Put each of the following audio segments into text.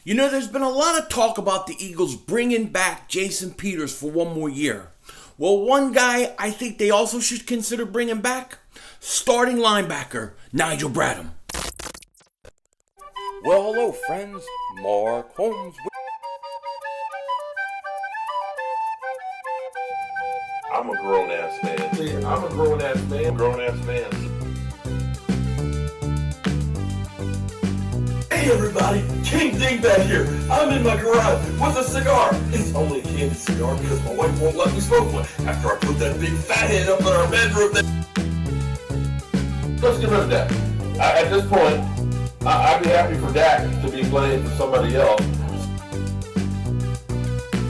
You know, there's been a lot of talk about the Eagles bringing back Jason Peters for one more year. Well, one guy I think they also should consider bringing back, starting linebacker Nigel Bradham. Well, hello, friends. Mark Holmes. I'm a grown-ass man. See, I'm a grown-ass man. Grown-ass man. Hey everybody, King Dingbat here. I'm in my garage with a cigar. It's only a candy cigar because my wife won't let me smoke one after I put that big fat head up in our bedroom. Let's get rid of that. At this point, I'd be happy for Dak to be playing for somebody else.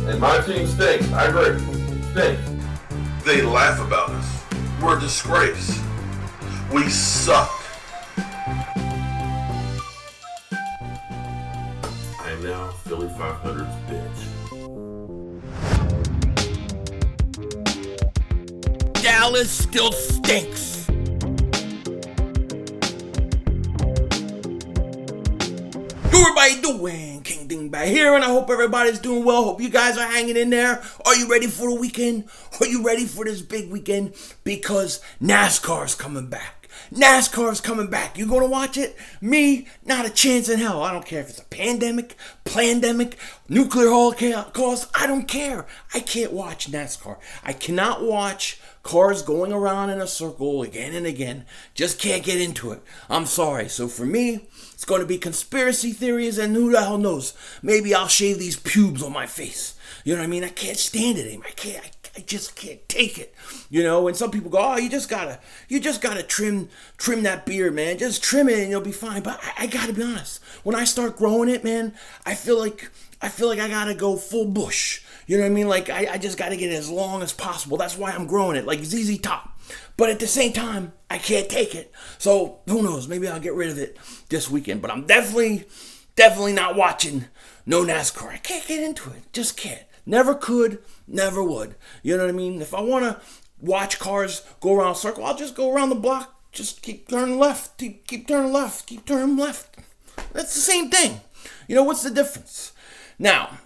And my team stinks. I agree. Stinks. They laugh about us. We're a disgrace. We suck. I am now Philly 500's bitch. Dallas still stinks. Yo, everybody doing? King Dingbat here, and I hope everybody's doing well. Hope you guys are hanging in there. Are you ready for the weekend? Are you ready for this big weekend? Because NASCAR's coming back. NASCAR's coming back. You gonna watch it? Me? Not a chance in hell. I don't care if it's a pandemic, plandemic, nuclear holocaust. I don't care. I can't watch NASCAR. I cannot watch cars going around in a circle again and again. Just can't get into it. I'm sorry. So for me, it's going to be conspiracy theories, and who the hell knows? Maybe I'll shave these pubes on my face. You know what I mean? I can't stand it anymore. I just can't take it. You know, and some people go, oh, you just gotta trim that beard, man. Just trim it and you'll be fine. But I gotta be honest. When I start growing it, man, I feel like I gotta go full bush. You know what I mean? Like I just gotta get it as long as possible. That's why I'm growing it, like ZZ Top. But at the same time, I can't take it. So who knows? Maybe I'll get rid of it this weekend. But I'm definitely not watching no NASCAR. I can't get into it. Just can't. Never could, never would. You know what I mean? If I want to watch cars go around a circle, I'll just go around the block. Just keep turning left. Keep turning left. Keep turning left. That's the same thing. You know, what's the difference? Now,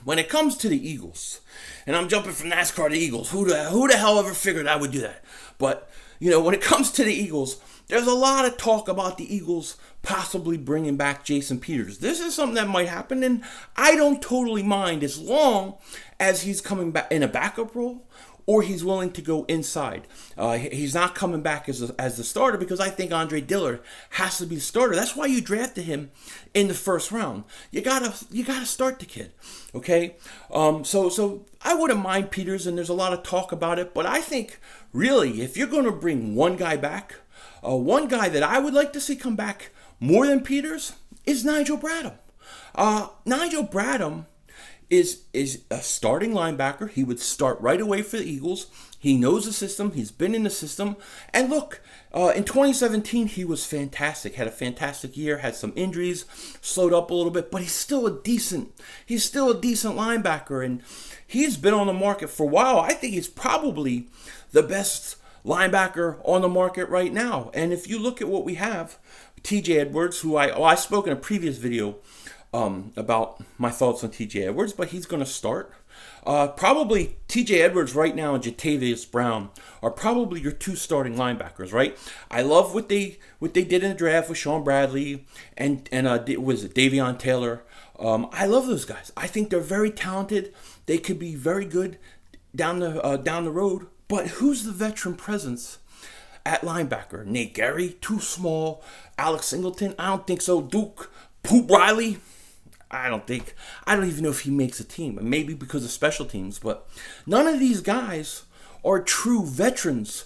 when it comes to the Eagles, and I'm jumping from NASCAR to Eagles, who the hell ever figured I would do that? But, you know, when it comes to the Eagles, there's a lot of talk about the Eagles possibly bringing back Jason Peters. This is something that might happen, and I don't totally mind as long as he's coming back in a backup role or he's willing to go inside. He's not coming back as the starter because I think Andre Dillard has to be the starter. That's why you drafted him in the first round. You gotta start the kid, okay? So I wouldn't mind Peters, and there's a lot of talk about it, but I think really if you're going to bring one guy back, one guy that I would like to see come back more than Peters is Nigel Bradham. Nigel Bradham is a starting linebacker. He would start right away for the Eagles. He knows the system. He's been in the system. And look, in 2017, he was fantastic. Had a fantastic year. Had some injuries. Slowed up a little bit. But he's still a decent linebacker. And he's been on the market for a while. I think he's probably the best linebacker on the market right now. And if you look at what we have, TJ Edwards, who I spoke in a previous video about my thoughts on TJ Edwards, but he's going to start. Probably TJ Edwards right now and Jatavius Brown are probably your two starting linebackers, right? I love what they did in the draft with Sean Bradley and was it Davion Taylor. I love those guys. I think they're very talented. They could be very good down the road. But who's the veteran presence at linebacker? Nate Gary, too small. Alex Singleton, I don't think so. Duke Poop Riley, I don't even know if he makes a team. Maybe because of special teams, but none of these guys are true veterans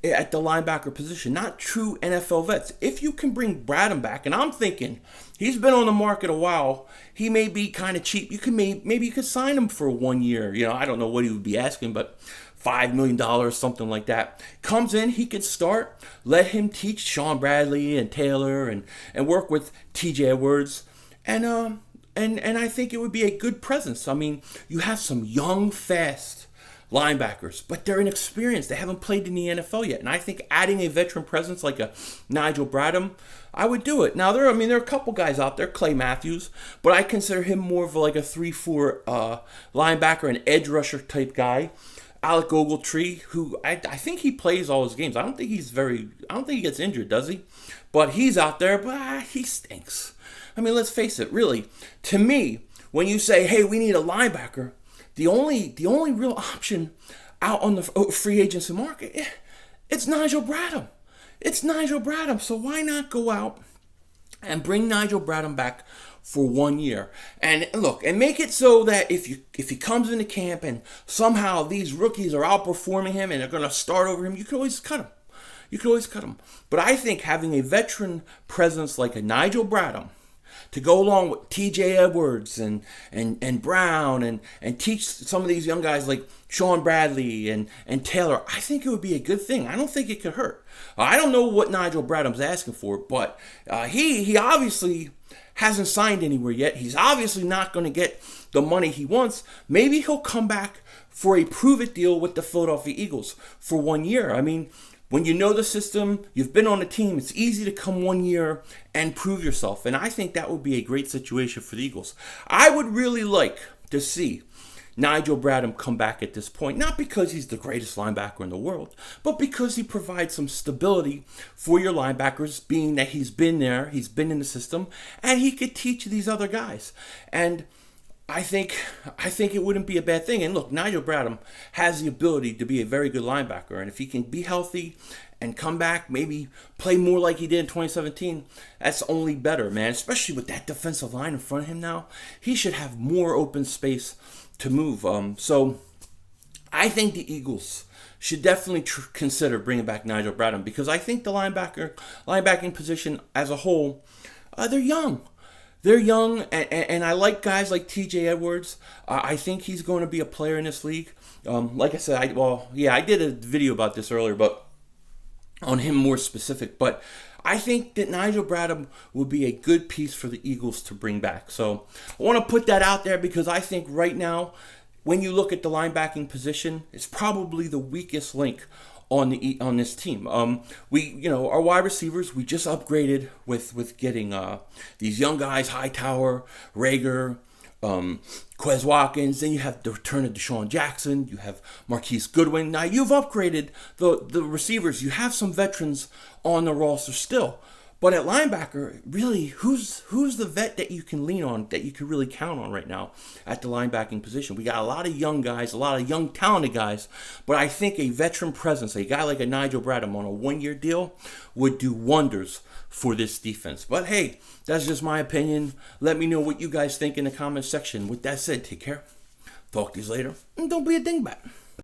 at the linebacker position, not true NFL vets. If you can bring Bradham back, and I'm thinking he's been on the market a while, he may be kind of cheap. You can maybe you could sign him for 1 year. You know, I don't know what he would be asking, but $5 million, something like that. Comes in, he could start. Let him teach Sean Bradley and Taylor and work with TJ Edwards. And I think it would be a good presence. I mean, you have some young, fast linebackers, but they're inexperienced. They haven't played in the NFL yet. And I think adding a veteran presence like a Nigel Bradham, I would do it. Now, there are a couple guys out there, Clay Matthews, but I consider him more of like a 3-4 linebacker, an edge rusher type guy. Alec Ogletree, who I think he plays all his games. I don't think he gets injured, does he? But he's out there, but he stinks. I mean, let's face it, really. To me, when you say, hey, we need a linebacker, the only real option out on the free agency market, it's Nigel Bradham. It's Nigel Bradham. So why not go out and bring Nigel Bradham back for 1 year? And look, and make it so that if he comes into camp and somehow these rookies are outperforming him and they're going to start over him, you can always cut him. You can always cut him. But I think having a veteran presence like a Nigel Bradham to go along with TJ Edwards and Brown and teach some of these young guys like Sean Bradley and Taylor, I think it would be a good thing. I don't think it could hurt. I don't know what Nigel Bradham's asking for, but he obviously hasn't signed anywhere yet. He's obviously not going to get the money he wants. Maybe he'll come back for a prove-it deal with the Philadelphia Eagles for 1 year. I mean, when you know the system, you've been on the team, it's easy to come 1 year and prove yourself. And I think that would be a great situation for the Eagles. I would really like to see Nigel Bradham come back at this point, not because he's the greatest linebacker in the world, but because he provides some stability for your linebackers, being that he's been there, he's been in the system, and he could teach these other guys. And I think it wouldn't be a bad thing. And look, Nigel Bradham has the ability to be a very good linebacker. And if he can be healthy and come back, maybe play more like he did in 2017, that's only better, man. Especially with that defensive line in front of him now. He should have more open space to move. So I think the Eagles should definitely consider bringing back Nigel Bradham, because I think the linebacking position as a whole, they're young. They're young, and I like guys like TJ Edwards. I think he's going to be a player in this league. Like I said, I did a video about this earlier, but on him more specific. But I think that Nigel Bradham will be a good piece for the Eagles to bring back. So I want to put that out there, because I think right now, when you look at the linebacking position, it's probably the weakest link on this team. Our wide receivers, we just upgraded with getting these young guys, Hightower, Rager, Quez Watkins. Then you have the return of Deshaun Jackson. You have Marquise Goodwin. Now you've upgraded the receivers. You have some veterans on the roster still. But at linebacker, really, who's the vet that you can lean on, that you can really count on right now at the linebacking position? We got a lot of young guys, a lot of young, talented guys, but I think a veteran presence, a guy like a Nigel Bradham on a 1 year deal, would do wonders for this defense. But hey, that's just my opinion. Let me know what you guys think in the comment section. With that said, take care. Talk to you later, and don't be a dingbat.